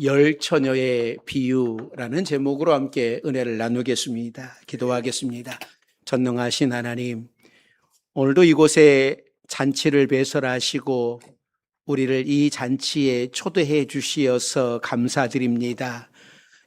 열 처녀의 비유라는 제목으로 함께 은혜를 나누겠습니다. 기도하겠습니다. 전능하신 하나님, 오늘도 이곳에 잔치를 배설하시고 우리를 이 잔치에 초대해 주시어서 감사드립니다.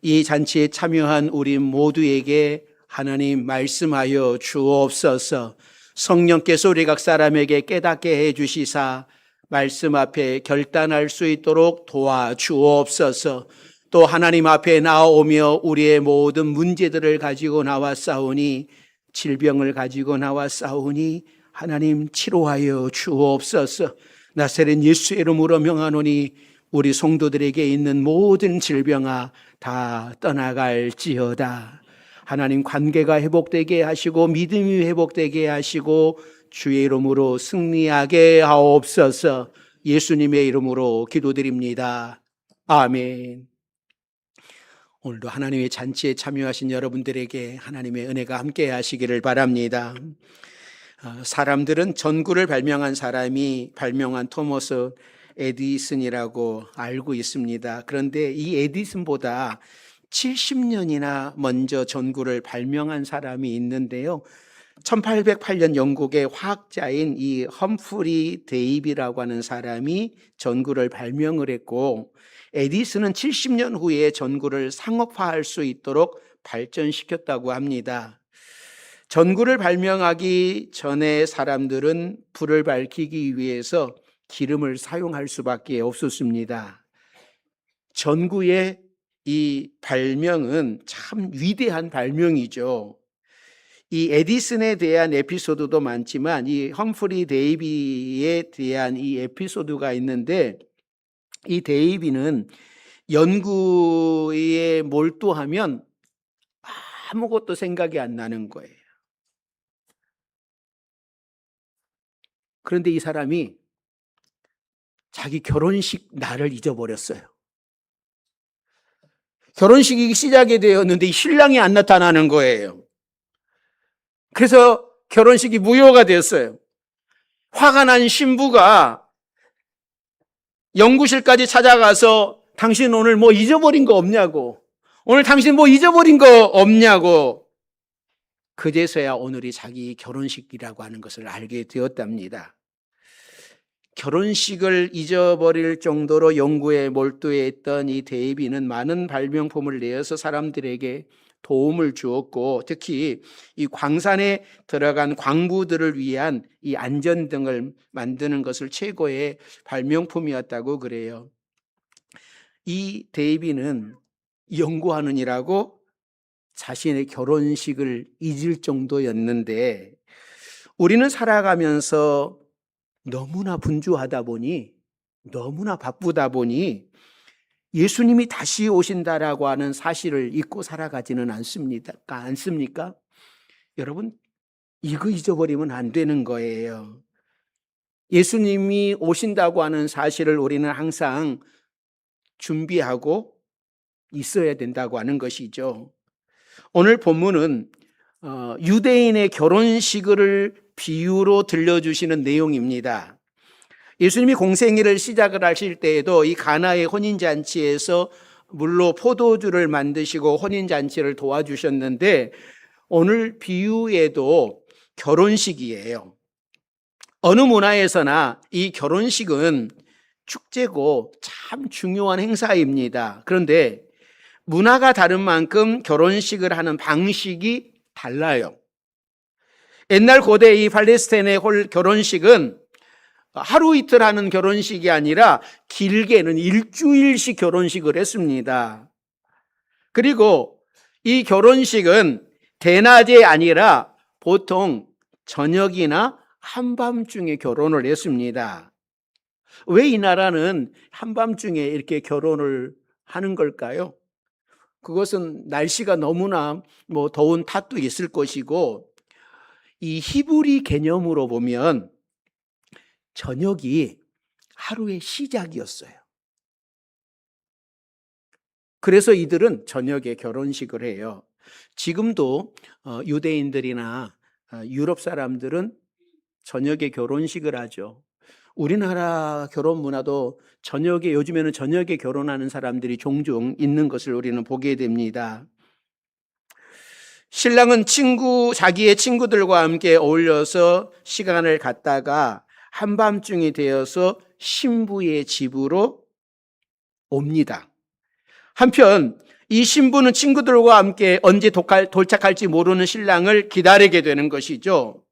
이 잔치에 참여한 우리 모두에게 하나님 말씀하여 주옵소서. 성령께서 우리 각 사람에게 깨닫게 해 주시사 말씀 앞에 결단할 수 있도록 도와주옵소서. 또 하나님 앞에 나오며 우리의 모든 문제들을 가지고 나왔사오니, 질병을 가지고 나왔사오니 하나님 치료하여 주옵소서. 나사렛 예수의 이름으로 명하노니 우리 성도들에게 있는 모든 질병아 다 떠나갈지어다. 하나님 관계가 회복되게 하시고 믿음이 회복되게 하시고 주의 이름으로 승리하게 하옵소서. 예수님의 이름으로 기도드립니다. 아멘. 오늘도 하나님의 잔치에 참여하신 여러분들에게 하나님의 은혜가 함께 하시기를 바랍니다. 사람들은 전구를 발명한 사람이 발명한 토머스 에디슨이라고 알고 있습니다. 그런데 이 에디슨보다 70년이나 먼저 전구를 발명한 사람이 있는데요. 1808년 영국의 화학자인 이 험프리 데이비라고 하는 사람이 전구를 발명을 했고, 에디슨은 70년 후에 전구를 상업화할 수 있도록 발전시켰다고 합니다. 전구를 발명하기 전에 사람들은 불을 밝히기 위해서 기름을 사용할 수밖에 없었습니다. 전구의 이 발명은 참 위대한 발명이죠. 이 에디슨에 대한 에피소드도 많지만 이 험프리 데이비에 대한 이 에피소드가 있는데, 이 데이비는 연구에 몰두하면 아무것도 생각이 안 나는 거예요. 그런데 이 사람이 자기 결혼식 날을 잊어버렸어요. 결혼식이 시작이 되었는데 신랑이 안 나타나는 거예요. 그래서 결혼식이 무효가 되었어요. 화가 난 신부가 연구실까지 찾아가서 당신 오늘 뭐 잊어버린 거 없냐고, 오늘 당신 뭐 잊어버린 거 없냐고. 그제서야 오늘이 자기 결혼식이라고 하는 것을 알게 되었답니다. 결혼식을 잊어버릴 정도로 연구에 몰두했던 이 데이비는 많은 발명품을 내어서 사람들에게 도움을 주었고, 특히 이 광산에 들어간 광부들을 위한 이 안전등을 만드는 것을 최고의 발명품이었다고 그래요. 이 데이비는 연구하느니라고 자신의 결혼식을 잊을 정도였는데, 우리는 살아가면서 너무나 분주하다 보니, 너무나 바쁘다 보니 예수님이 다시 오신다라고 하는 사실을 잊고 살아가지는 않습니까? 여러분, 이거 잊어버리면 안 되는 거예요. 예수님이 오신다고 하는 사실을 우리는 항상 준비하고 있어야 된다고 하는 것이죠. 오늘 본문은 유대인의 결혼식을 비유로 들려주시는 내용입니다. 예수님이 공생애를 시작을 하실 때에도 이 가나의 혼인잔치에서 물로 포도주를 만드시고 혼인잔치를 도와주셨는데, 오늘 비유에도 결혼식이에요. 어느 문화에서나 이 결혼식은 축제고 참 중요한 행사입니다. 그런데 문화가 다른 만큼 결혼식을 하는 방식이 달라요. 옛날 고대 이 팔레스타인의 결혼식은 하루 이틀 하는 결혼식이 아니라 길게는 일주일씩 결혼식을 했습니다. 그리고 이 결혼식은 대낮이 아니라 보통 저녁이나 한밤중에 결혼을 했습니다. 왜 이 나라는 한밤중에 이렇게 결혼을 하는 걸까요? 그것은 날씨가 너무나 더운 탓도 있을 것이고, 이 히브리 개념으로 보면 저녁이 하루의 시작이었어요. 그래서 이들은 저녁에 결혼식을 해요. 지금도 유대인들이나 유럽 사람들은 저녁에 결혼식을 하죠. 우리나라 결혼 문화도 요즘에는 저녁에 결혼하는 사람들이 종종 있는 것을 우리는 보게 됩니다. 신랑은 자기의 친구들과 함께 어울려서 시간을 갖다가 한밤중이 되어서 신부의 집으로 옵니다. 한편 이 신부는 친구들과 함께 언제 도착할지 모르는 신랑을 기다리게 되는 것이죠.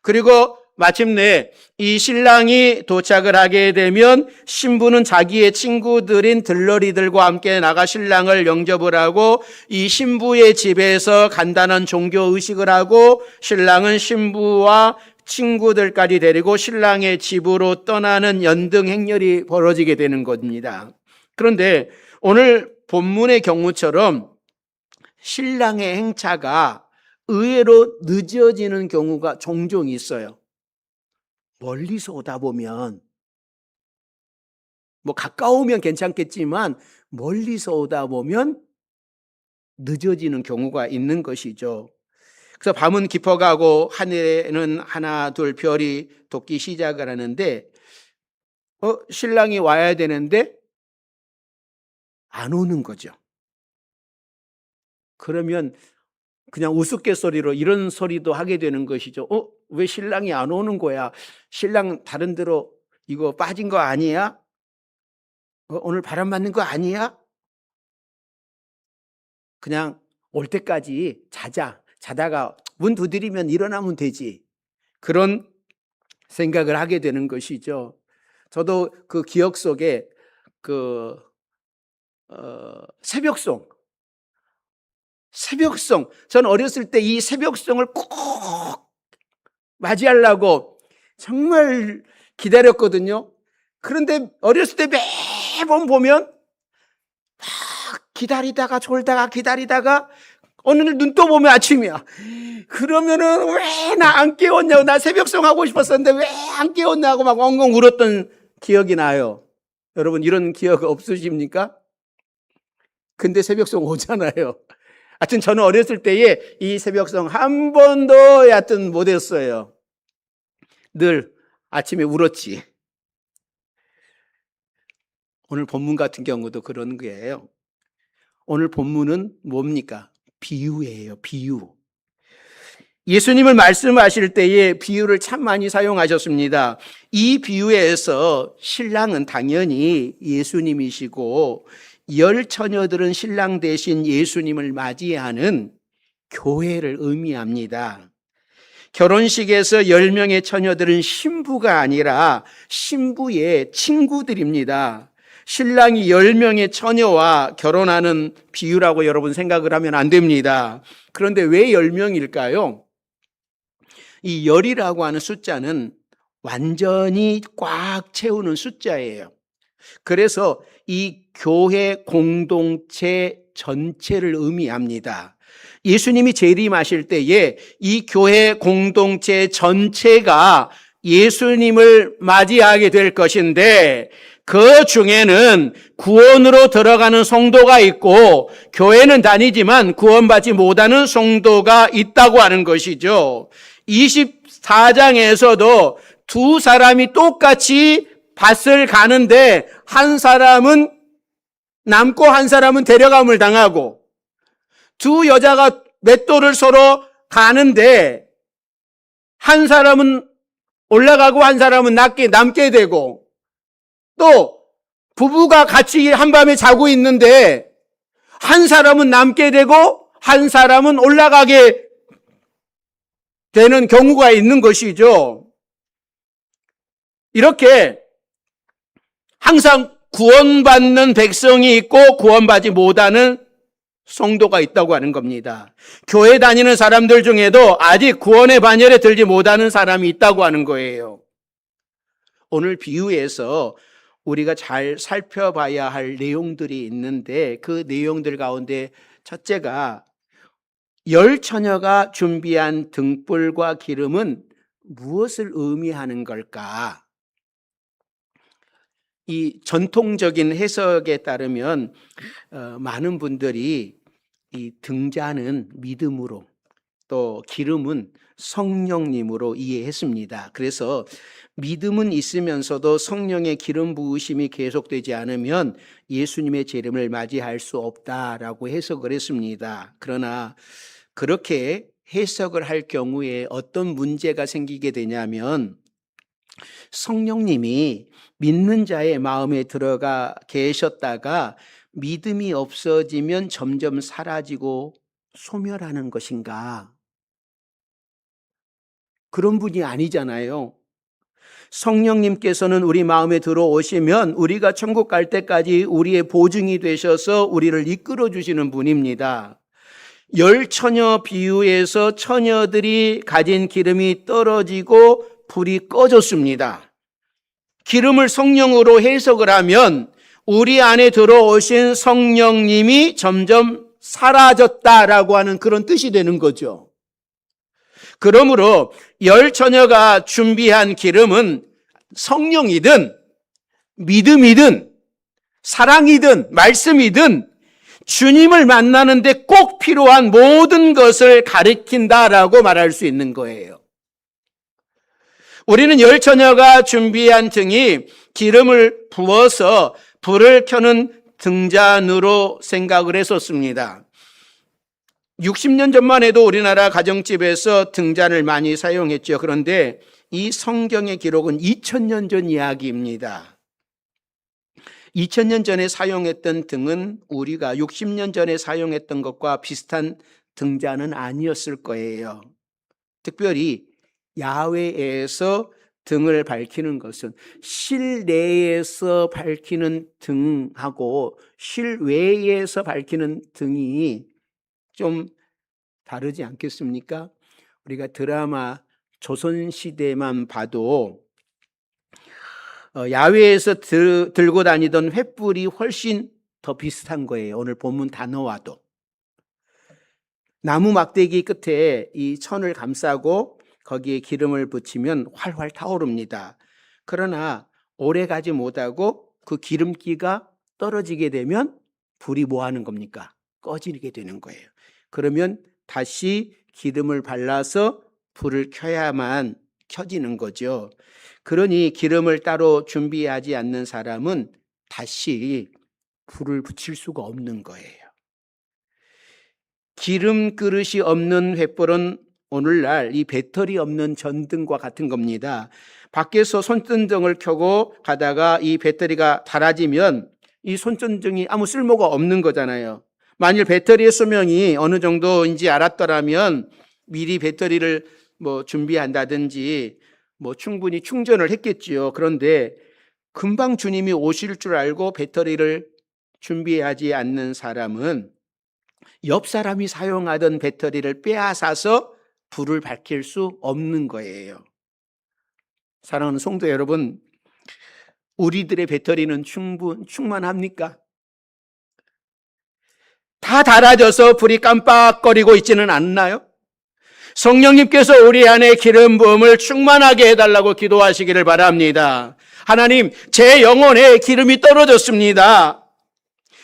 그리고 마침내 이 신랑이 도착을 하게 되면 신부는 자기의 친구들인 들러리들과 함께 나가 신랑을 영접을 하고 이 신부의 집에서 간단한 종교 의식을 하고 신랑은 신부와 친구들까지 데리고 신랑의 집으로 떠나는 연등 행렬이 벌어지게 되는 겁니다. 그런데 오늘 본문의 경우처럼 신랑의 행차가 의외로 늦어지는 경우가 종종 있어요. 멀리서 오다 보면, 가까우면 괜찮겠지만 멀리서 오다 보면 늦어지는 경우가 있는 것이죠. 그래서 밤은 깊어가고 하늘에는 하나 둘 별이 돋기 시작을 하는데 신랑이 와야 되는데 안 오는 거죠. 그러면 그냥 우스갯소리로 이런 소리도 하게 되는 것이죠. 왜 신랑이 안 오는 거야? 신랑 다른 데로 이거 빠진 거 아니야? 오늘 바람 맞는 거 아니야? 그냥 올 때까지 자다가 문 두드리면 일어나면 되지. 그런 생각을 하게 되는 것이죠. 저도 그 기억 속에 새벽송, 저는 어렸을 때 이 새벽송을 꼭 맞이하려고 정말 기다렸거든요. 그런데 어렸을 때 매번 보면 막 기다리다가 졸다가 기다리다가 어느 날 눈 떠보면 아침이야. 그러면은 왜 나 안 깨웠냐고, 나 새벽송 하고 싶었었는데 왜 안 깨웠냐고 막 엉엉 울었던 기억이 나요. 여러분 이런 기억 없으십니까? 근데 새벽송 오잖아요. 하여튼 저는 어렸을 때에 이 새벽송 한 번도 하여튼 못했어요. 늘 아침에 울었지. 오늘 본문 같은 경우도 그런 거예요. 오늘 본문은 뭡니까? 비유예요. 비유. 예수님을 말씀하실 때에 비유를 참 많이 사용하셨습니다. 이 비유에서 신랑은 당연히 예수님이시고 열 처녀들은 신랑 대신 예수님을 맞이하는 교회를 의미합니다. 결혼식에서 10명의 처녀들은 신부가 아니라 신부의 친구들입니다. 신랑이 10명의 처녀와 결혼하는 비유라고 여러분 생각을 하면 안 됩니다. 그런데 왜 10명일까요? 이 열이라고 하는 숫자는 완전히 꽉 채우는 숫자예요. 그래서 이 교회 공동체 전체를 의미합니다. 예수님이 재림하실 때에 이 교회 공동체 전체가 예수님을 맞이하게 될 것인데 그 중에는 구원으로 들어가는 성도가 있고 교회는 다니지만 구원받지 못하는 성도가 있다고 하는 것이죠. 24장에서도 두 사람이 똑같이 밭을 가는데 한 사람은 남고 한 사람은 데려감을 당하고 두 여자가 맷돌을 서로 가는데 한 사람은 올라가고 한 사람은 남게 되고 또 부부가 같이 한밤에 자고 있는데 한 사람은 남게 되고 한 사람은 올라가게 되는 경우가 있는 것이죠. 이렇게 항상 구원받는 백성이 있고 구원받지 못하는 성도가 있다고 하는 겁니다. 교회 다니는 사람들 중에도 아직 구원의 반열에 들지 못하는 사람이 있다고 하는 거예요. 오늘 비유에서 우리가 잘 살펴봐야 할 내용들이 있는데 그 내용들 가운데 첫째가 열 처녀가 준비한 등불과 기름은 무엇을 의미하는 걸까? 이 전통적인 해석에 따르면 많은 분들이 이 등자는 믿음으로 또 기름은 성령님으로 이해했습니다. 그래서 믿음은 있으면서도 성령의 기름 부으심이 계속되지 않으면 예수님의 재림을 맞이할 수 없다라고 해석을 했습니다. 그러나 그렇게 해석을 할 경우에 어떤 문제가 생기게 되냐면 성령님이 믿는 자의 마음에 들어가 계셨다가 믿음이 없어지면 점점 사라지고 소멸하는 것인가? 그런 분이 아니잖아요. 성령님께서는 우리 마음에 들어오시면 우리가 천국 갈 때까지 우리의 보증이 되셔서 우리를 이끌어 주시는 분입니다. 열 처녀 비유에서 처녀들이 가진 기름이 떨어지고 불이 꺼졌습니다. 기름을 성령으로 해석을 하면 우리 안에 들어오신 성령님이 점점 사라졌다라고 하는 그런 뜻이 되는 거죠. 그러므로 열 처녀가 준비한 기름은 성령이든 믿음이든 사랑이든 말씀이든 주님을 만나는데 꼭 필요한 모든 것을 가리킨다라고 말할 수 있는 거예요. 우리는 열 처녀가 준비한 등이 기름을 부어서 불을 켜는 등잔으로 생각을 했었습니다. 60년 전만 해도 우리나라 가정집에서 등잔을 많이 사용했죠. 그런데 이 성경의 기록은 2000년 전 이야기입니다. 2000년 전에 사용했던 등은 우리가 60년 전에 사용했던 것과 비슷한 등잔은 아니었을 거예요. 특별히 야외에서 등을 밝히는 것은 실내에서 밝히는 등하고 실외에서 밝히는 등이 좀 다르지 않겠습니까? 우리가 드라마 조선시대만 봐도 야외에서 들고 다니던 횃불이 훨씬 더 비슷한 거예요. 오늘 본문 단어와도. 나무 막대기 끝에 이 천을 감싸고 거기에 기름을 붙이면 활활 타오릅니다. 그러나 오래 가지 못하고 그 기름기가 떨어지게 되면 불이 뭐 하는 겁니까? 꺼지게 되는 거예요. 그러면 다시 기름을 발라서 불을 켜야만 켜지는 거죠. 그러니 기름을 따로 준비하지 않는 사람은 다시 불을 붙일 수가 없는 거예요. 기름 그릇이 없는 횃불은 오늘날 이 배터리 없는 전등과 같은 겁니다. 밖에서 손전등을 켜고 가다가 이 배터리가 닳아지면 이 손전등이 아무 쓸모가 없는 거잖아요. 만일 배터리의 수명이 어느 정도인지 알았더라면 미리 배터리를 준비한다든지 충분히 충전을 했겠지요. 그런데 금방 주님이 오실 줄 알고 배터리를 준비하지 않는 사람은 옆 사람이 사용하던 배터리를 빼앗아서 불을 밝힐 수 없는 거예요. 사랑하는 성도 여러분, 우리들의 배터리는 충만합니까? 다 닳아져서 불이 깜빡거리고 있지는 않나요? 성령님께서 우리 안에 기름 부음을 충만하게 해달라고 기도하시기를 바랍니다. 하나님, 제 영혼에 기름이 떨어졌습니다.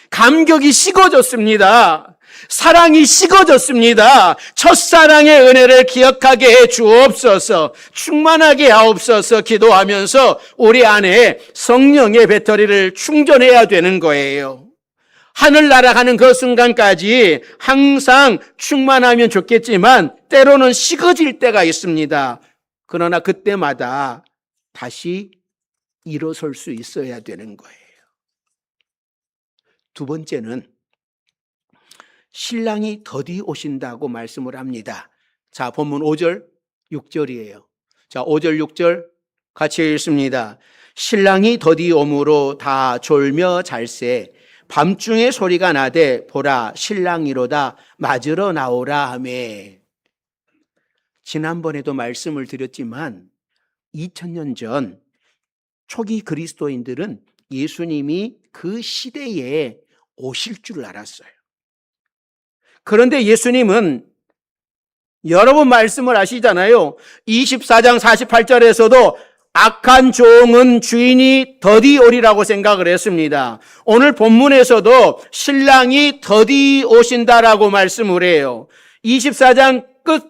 감격이 식어졌습니다. 사랑이 식어졌습니다. 첫사랑의 은혜를 기억하게 해 주옵소서. 충만하게 하옵소서. 기도하면서 우리 안에 성령의 배터리를 충전해야 되는 거예요. 하늘 날아가는 그 순간까지 항상 충만하면 좋겠지만 때로는 식어질 때가 있습니다. 그러나 그때마다 다시 일어설 수 있어야 되는 거예요. 두 번째는 신랑이 더디 오신다고 말씀을 합니다. 자, 본문 5절, 6절이에요. 자, 5절, 6절 같이 읽습니다. 신랑이 더디 오므로 다 졸며 잘세 밤중에 소리가 나되 보라 신랑이로다 맞으러 나오라 하매. 지난번에도 말씀을 드렸지만 2000년 전 초기 그리스도인들은 예수님이 그 시대에 오실 줄 알았어요. 그런데 예수님은 여러 번 말씀을 하시잖아요. 24장 48절에서도 악한 종은 주인이 더디 오리라고 생각을 했습니다. 오늘 본문에서도 신랑이 더디 오신다라고 말씀을 해요. 24장 끝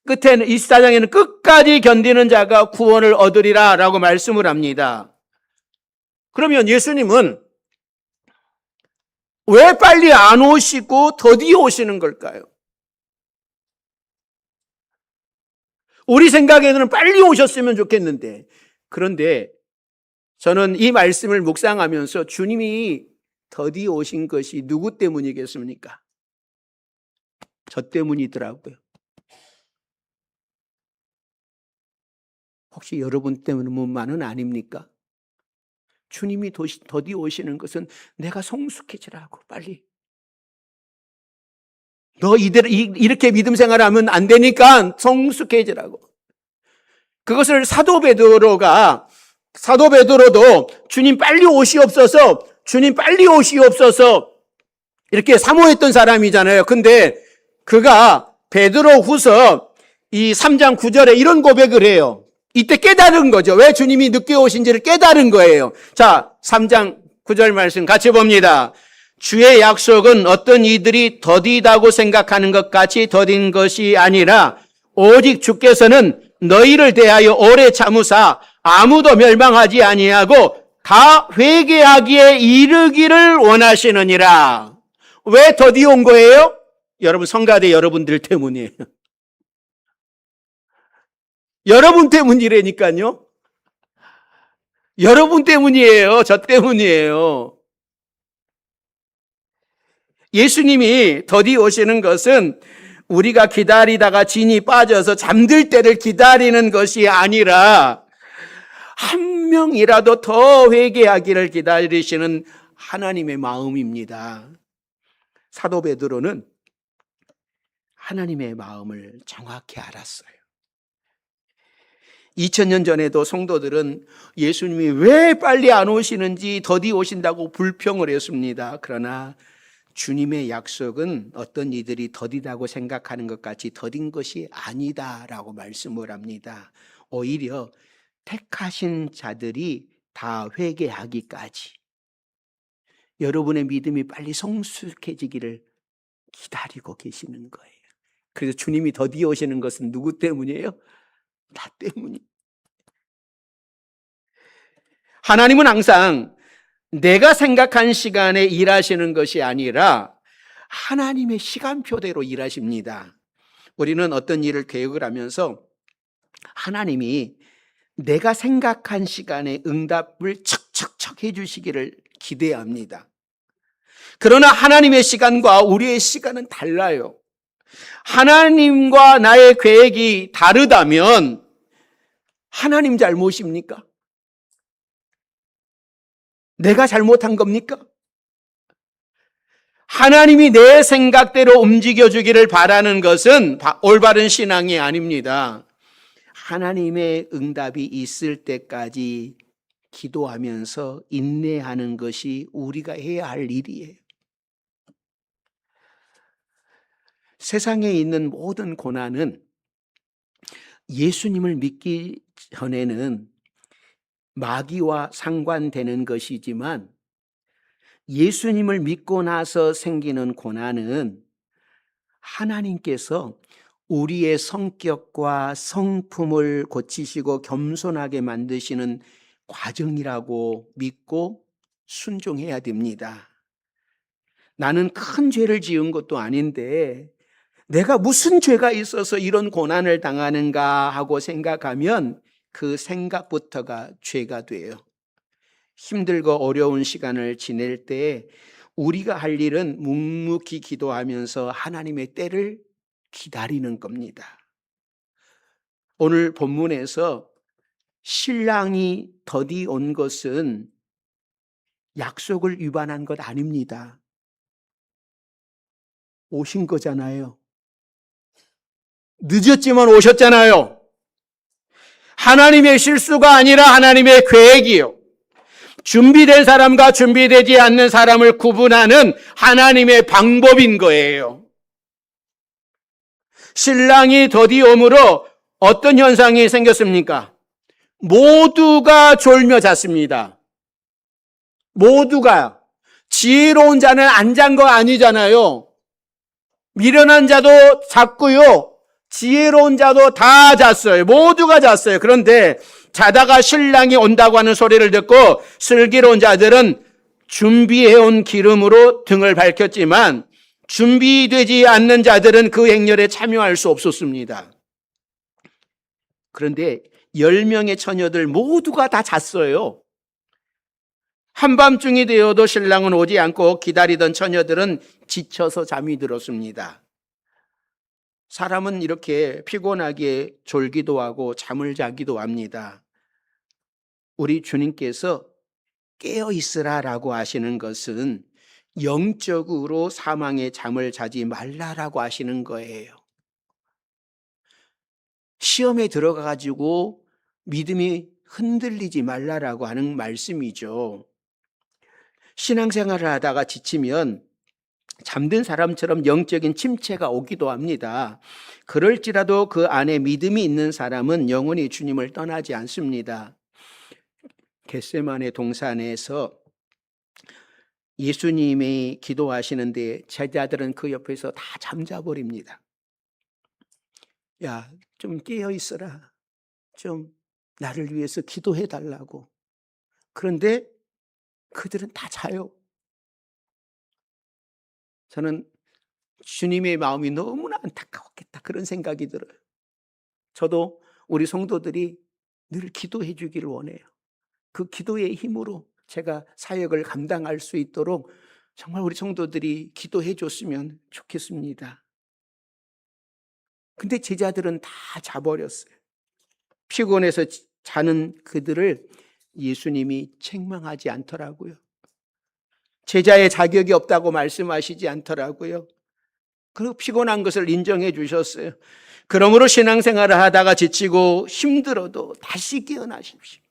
끝에는 24장에는 끝까지 견디는 자가 구원을 얻으리라 라고 말씀을 합니다. 그러면 예수님은 왜 빨리 안 오시고 더디 오시는 걸까요? 우리 생각에는 빨리 오셨으면 좋겠는데, 그런데 저는 이 말씀을 묵상하면서 주님이 더디 오신 것이 누구 때문이겠습니까? 저 때문이더라고요. 혹시 여러분 때문만은 아닙니까? 주님이 더디 오시는 것은 내가 성숙해지라고, 빨리. 너 이렇게 믿음 생활하면 안 되니까 성숙해지라고. 그것을 사도 베드로도 주님 빨리 오시옵소서, 주님 빨리 오시옵소서 이렇게 사모했던 사람이잖아요. 근데 그가 베드로 후서 이 3장 9절에 이런 고백을 해요. 이때 깨달은 거죠. 왜 주님이 늦게 오신지를 깨달은 거예요. 자, 3장 9절 말씀 같이 봅니다. 주의 약속은 어떤 이들이 더디다고 생각하는 것 같이 더딘 것이 아니라 오직 주께서는 너희를 대하여 오래 참으사 아무도 멸망하지 아니하고 다 회개하기에 이르기를 원하시느니라. 왜 더디 온 거예요? 여러분, 성가대 여러분들 때문이에요. 여러분 때문이라니까요. 여러분 때문이에요. 저 때문이에요. 예수님이 더디 오시는 것은 우리가 기다리다가 진이 빠져서 잠들 때를 기다리는 것이 아니라 한 명이라도 더 회개하기를 기다리시는 하나님의 마음입니다. 사도 베드로는 하나님의 마음을 정확히 알았어요. 2000년 전에도 성도들은 예수님이 왜 빨리 안 오시는지 더디 오신다고 불평을 했습니다. 그러나 주님의 약속은 어떤 이들이 더디다고 생각하는 것 같이 더딘 것이 아니다라고 말씀을 합니다. 오히려 택하신 자들이 다 회개하기까지 여러분의 믿음이 빨리 성숙해지기를 기다리고 계시는 거예요. 그래서 주님이 더디 오시는 것은 누구 때문이에요? 나 때문이. 하나님은 항상 내가 생각한 시간에 일하시는 것이 아니라 하나님의 시간표대로 일하십니다. 우리는 어떤 일을 계획을 하면서 하나님이 내가 생각한 시간에 응답을 척척척 해주시기를 기대합니다. 그러나 하나님의 시간과 우리의 시간은 달라요. 하나님과 나의 계획이 다르다면 하나님 잘못입니까? 내가 잘못한 겁니까? 하나님이 내 생각대로 움직여주기를 바라는 것은 올바른 신앙이 아닙니다. 하나님의 응답이 있을 때까지 기도하면서 인내하는 것이 우리가 해야 할 일이에요. 세상에 있는 모든 고난은 예수님을 믿기 전에는 마귀와 상관되는 것이지만 예수님을 믿고 나서 생기는 고난은 하나님께서 우리의 성격과 성품을 고치시고 겸손하게 만드시는 과정이라고 믿고 순종해야 됩니다. 나는 큰 죄를 지은 것도 아닌데 내가 무슨 죄가 있어서 이런 고난을 당하는가 하고 생각하면 그 생각부터가 죄가 돼요. 힘들고 어려운 시간을 지낼 때 우리가 할 일은 묵묵히 기도하면서 하나님의 때를 기다리는 겁니다. 오늘 본문에서 신랑이 더디 온 것은 약속을 위반한 것 아닙니다. 오신 거잖아요. 늦었지만 오셨잖아요. 하나님의 실수가 아니라 하나님의 계획이요. 준비된 사람과 준비되지 않는 사람을 구분하는 하나님의 방법인 거예요. 신랑이 더디 오므로 어떤 현상이 생겼습니까? 모두가 졸며 잤습니다. 모두가. 지혜로운 자는 안 잔 거 아니잖아요. 미련한 자도 잤고요. 지혜로운 자도 다 잤어요. 모두가 잤어요. 그런데 자다가 신랑이 온다고 하는 소리를 듣고 슬기로운 자들은 준비해온 기름으로 등을 밝혔지만 준비되지 않는 자들은 그 행렬에 참여할 수 없었습니다. 그런데 10명의 처녀들 모두가 다 잤어요. 한밤중이 되어도 신랑은 오지 않고 기다리던 처녀들은 지쳐서 잠이 들었습니다. 사람은 이렇게 피곤하게 졸기도 하고 잠을 자기도 합니다. 우리 주님께서 깨어 있으라라고 하시는 것은 영적으로 사망의 잠을 자지 말라라고 하시는 거예요. 시험에 들어가가지고 믿음이 흔들리지 말라라고 하는 말씀이죠. 신앙생활을 하다가 지치면 잠든 사람처럼 영적인 침체가 오기도 합니다. 그럴지라도 그 안에 믿음이 있는 사람은 영원히 주님을 떠나지 않습니다. 겟세마네 동산에서 예수님이 기도하시는데 제자들은 그 옆에서 다 잠자버립니다. 야, 좀 깨어 있어라. 좀 나를 위해서 기도해 달라고. 그런데 그들은 다 자요. 저는 주님의 마음이 너무나 안타까웠겠다 그런 생각이 들어요. 저도 우리 성도들이 늘 기도해 주기를 원해요. 그 기도의 힘으로 제가 사역을 감당할 수 있도록 정말 우리 성도들이 기도해 줬으면 좋겠습니다. 근데 제자들은 다 자버렸어요. 피곤해서 자는 그들을 예수님이 책망하지 않더라고요. 제자의 자격이 없다고 말씀하시지 않더라고요. 그리고 피곤한 것을 인정해 주셨어요. 그러므로 신앙생활을 하다가 지치고 힘들어도 다시 깨어나십시오.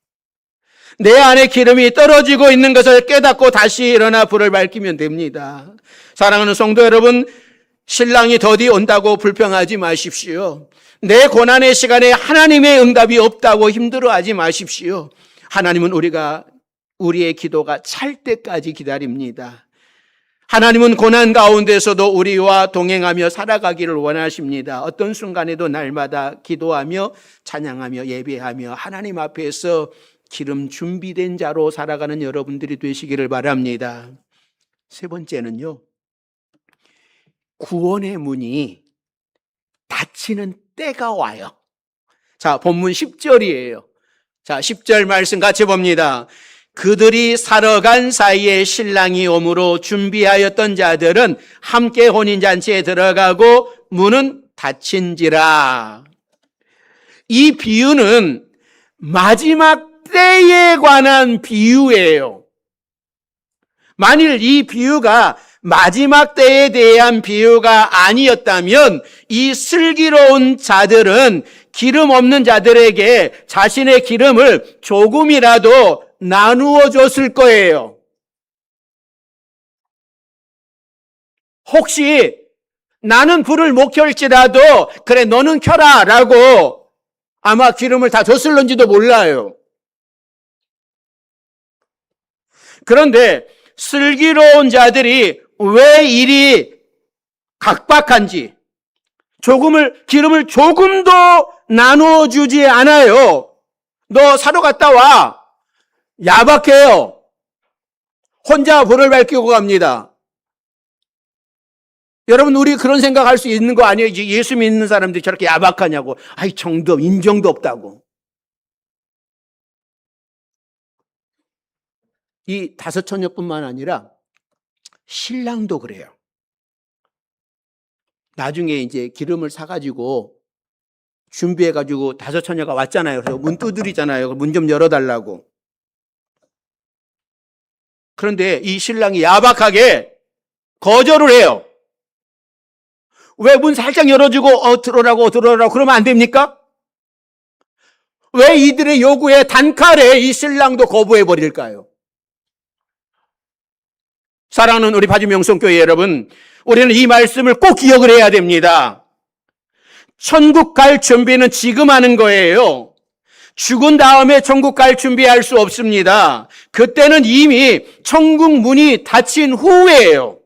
내 안에 기름이 떨어지고 있는 것을 깨닫고 다시 일어나 불을 밝히면 됩니다. 사랑하는 성도 여러분, 신랑이 더디 온다고 불평하지 마십시오. 내 고난의 시간에 하나님의 응답이 없다고 힘들어하지 마십시오. 하나님은 우리의 기도가 찰 때까지 기다립니다. 하나님은 고난 가운데서도 우리와 동행하며 살아가기를 원하십니다. 어떤 순간에도 날마다 기도하며 찬양하며 예배하며 하나님 앞에서 기름 준비된 자로 살아가는 여러분들이 되시기를 바랍니다. 세 번째는요, 구원의 문이 닫히는 때가 와요. 자, 본문 10절이에요. 자, 10절 말씀 같이 봅니다. 그들이 살아간 사이에 신랑이 오므로 준비하였던 자들은 함께 혼인잔치에 들어가고 문은 닫힌지라. 이 비유는 마지막 때에 관한 비유예요. 만일 이 비유가 마지막 때에 대한 비유가 아니었다면 이 슬기로운 자들은 기름 없는 자들에게 자신의 기름을 조금이라도 나누어 줬을 거예요. 혹시 나는 불을 못 켤지라도 그래 너는 켜라 라고 아마 기름을 다 줬을런지도 몰라요. 그런데 슬기로운 자들이 왜 이리 각박한지 기름을 조금도 나누어 주지 않아요. 너 사러 갔다 와. 야박해요. 혼자 불을 밝히고 갑니다. 여러분, 우리 그런 생각할 수 있는 거 아니에요? 예수 믿는 사람들이 저렇게 야박하냐고. 아이, 정도, 인정도 없다고. 이 다섯 처녀뿐만 아니라 신랑도 그래요. 나중에 이제 기름을 사가지고 준비해가지고 다섯 처녀가 왔잖아요. 그래서 문 두드리잖아요. 문 좀 열어달라고. 그런데 이 신랑이 야박하게 거절을 해요. 왜 문 살짝 열어주고 들어오라고 그러면 안 됩니까? 왜 이들의 요구에 단칼에 이 신랑도 거부해버릴까요? 사랑하는 우리 바지명성교회 여러분, 우리는 이 말씀을 꼭 기억을 해야 됩니다. 천국 갈 준비는 지금 하는 거예요. 죽은 다음에 천국 갈 준비할 수 없습니다. 그때는 이미 천국 문이 닫힌 후에요.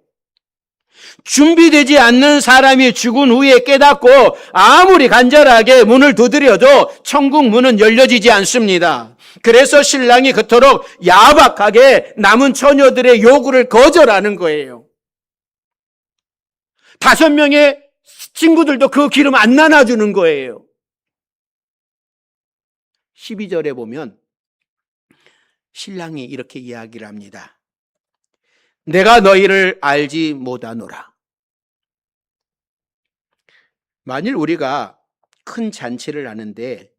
준비되지 않는 사람이 죽은 후에 깨닫고 아무리 간절하게 문을 두드려도 천국 문은 열려지지 않습니다. 그래서 신랑이 그토록 야박하게 남은 처녀들의 요구를 거절하는 거예요. 5명의 친구들도 그 기름 안 나눠주는 거예요. 12절에 보면 신랑이 이렇게 이야기를 합니다. 내가 너희를 알지 못하노라. 만일 우리가 큰 잔치를 하는데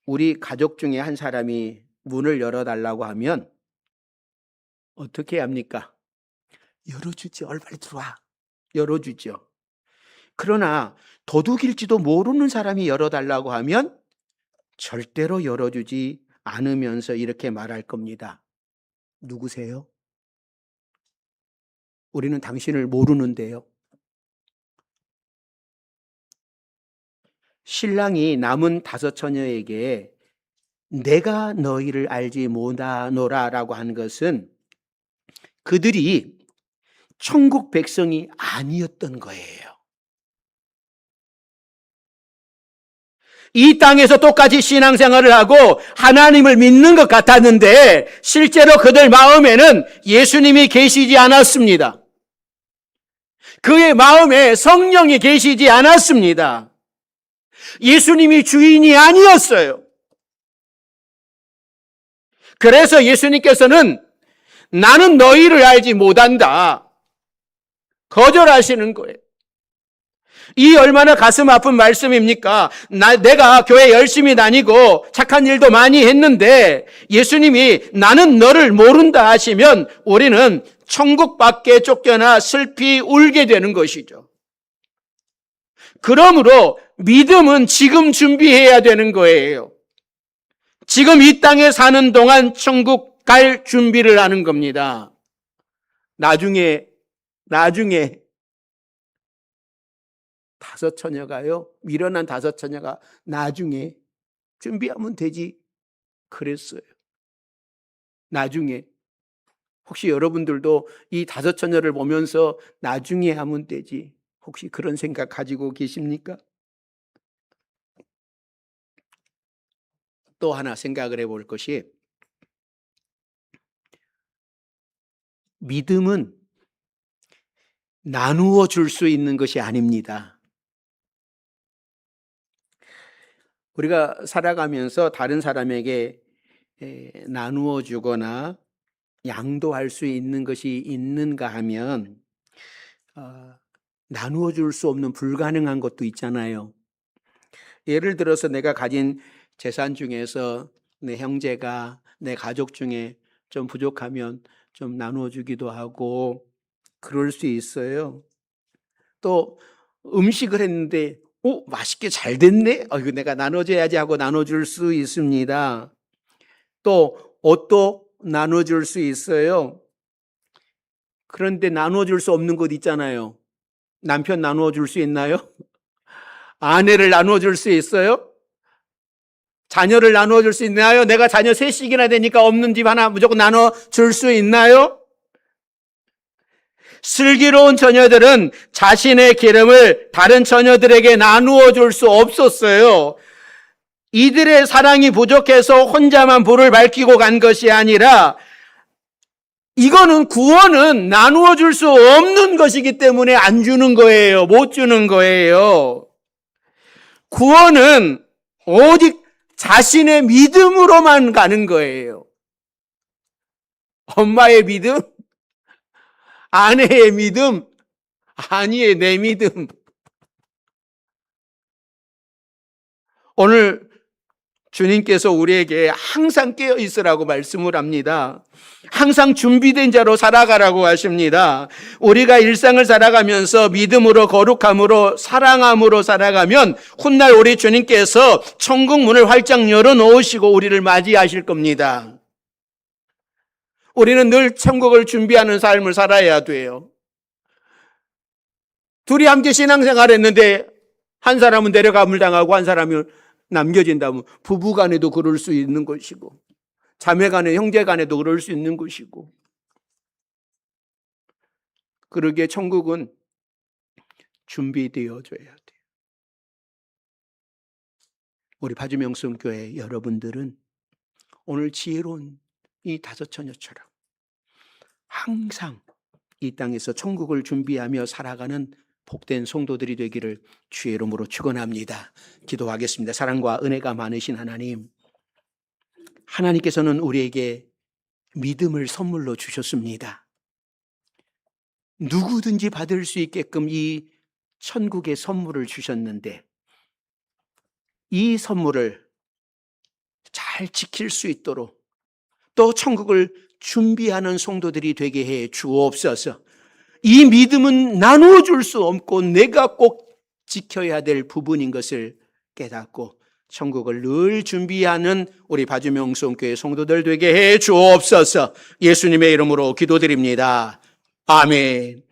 우리 가족 중에 한 사람이 문을 열어달라고 하면 어떻게 합니까? 열어주죠. 빨리 들어와. 열어주죠. 그러나 도둑일지도 모르는 사람이 열어달라고 하면 절대로 열어주지 않으면서 이렇게 말할 겁니다. 누구세요? 우리는 당신을 모르는데요. 신랑이 남은 5 처녀에게 내가 너희를 알지 못하노라라고 한 것은 그들이 천국 백성이 아니었던 거예요. 이 땅에서 똑같이 신앙생활을 하고 하나님을 믿는 것 같았는데 실제로 그들 마음에는 예수님이 계시지 않았습니다. 그의 마음에 성령이 계시지 않았습니다. 예수님이 주인이 아니었어요. 그래서 예수님께서는 나는 너희를 알지 못한다. 거절하시는 거예요. 이 얼마나 가슴 아픈 말씀입니까? 내가 교회 열심히 다니고 착한 일도 많이 했는데 예수님이 나는 너를 모른다 하시면 우리는 천국 밖에 쫓겨나 슬피 울게 되는 것이죠. 그러므로 믿음은 지금 준비해야 되는 거예요. 지금 이 땅에 사는 동안 천국 갈 준비를 하는 겁니다. 나중에 5 처녀가요, 미련한 5 처녀가 나중에 준비하면 되지 그랬어요. 나중에. 혹시 여러분들도 이 5 처녀를 보면서 나중에 하면 되지, 혹시 그런 생각 가지고 계십니까? 또 하나 생각을 해볼 것이, 믿음은 나누어 줄 수 있는 것이 아닙니다. 우리가 살아가면서 다른 사람에게 나누어 주거나 양도할 수 있는 것이 있는가 하면 나누어 줄 수 없는 불가능한 것도 있잖아요. 예를 들어서 내가 가진 재산 중에서 내 형제가 내 가족 중에 좀 부족하면 좀 나누어 주기도 하고 그럴 수 있어요. 또 음식을 했는데 맛있게 잘 됐네? 이거 내가 나눠줘야지 하고 나눠줄 수 있습니다. 또 옷도 나눠줄 수 있어요. 그런데 나눠줄 수 없는 것 있잖아요. 남편 나눠줄 수 있나요? 아내를 나눠줄 수 있어요? 자녀를 나눠줄 수 있나요? 내가 자녀 3씩이나 되니까 없는 집 하나 무조건 나눠줄 수 있나요? 슬기로운 처녀들은 자신의 기름을 다른 처녀들에게 나누어 줄 수 없었어요. 이들의 사랑이 부족해서 혼자만 불을 밝히고 간 것이 아니라 이거는 구원은 나누어 줄 수 없는 것이기 때문에 안 주는 거예요. 못 주는 거예요. 구원은 오직 자신의 믿음으로만 가는 거예요. 엄마의 믿음? 아내의 믿음? 아니에요, 내 믿음. 오늘 주님께서 우리에게 항상 깨어 있으라고 말씀을 합니다. 항상 준비된 자로 살아가라고 하십니다. 우리가 일상을 살아가면서 믿음으로, 거룩함으로, 사랑함으로 살아가면 훗날 우리 주님께서 천국 문을 활짝 열어놓으시고 우리를 맞이하실 겁니다. 우리는 늘 천국을 준비하는 삶을 살아야 돼요. 둘이 함께 신앙생활 했는데 한 사람은 내려감을 당하고 한 사람이 남겨진다면 부부간에도 그럴 수 있는 것이고 자매간에, 형제간에도 그럴 수 있는 것이고, 그러기에 천국은 준비되어 줘야 돼요. 우리 바주명성교회 여러분들은 오늘 지혜로운 이 다섯 처녀처럼 항상 이 땅에서 천국을 준비하며 살아가는 복된 성도들이 되기를 주의 이름으로 축원합니다. 기도하겠습니다. 사랑과 은혜가 많으신 하나님, 하나님께서는 우리에게 믿음을 선물로 주셨습니다. 누구든지 받을 수 있게끔 이 천국의 선물을 주셨는데 이 선물을 잘 지킬 수 있도록 또 천국을 준비하는 성도들이 되게 해 주옵소서. 이 믿음은 나누어 줄 수 없고 내가 꼭 지켜야 될 부분인 것을 깨닫고 천국을 늘 준비하는 우리 바주명성교회 성도들 되게 해 주옵소서. 예수님의 이름으로 기도드립니다. 아멘.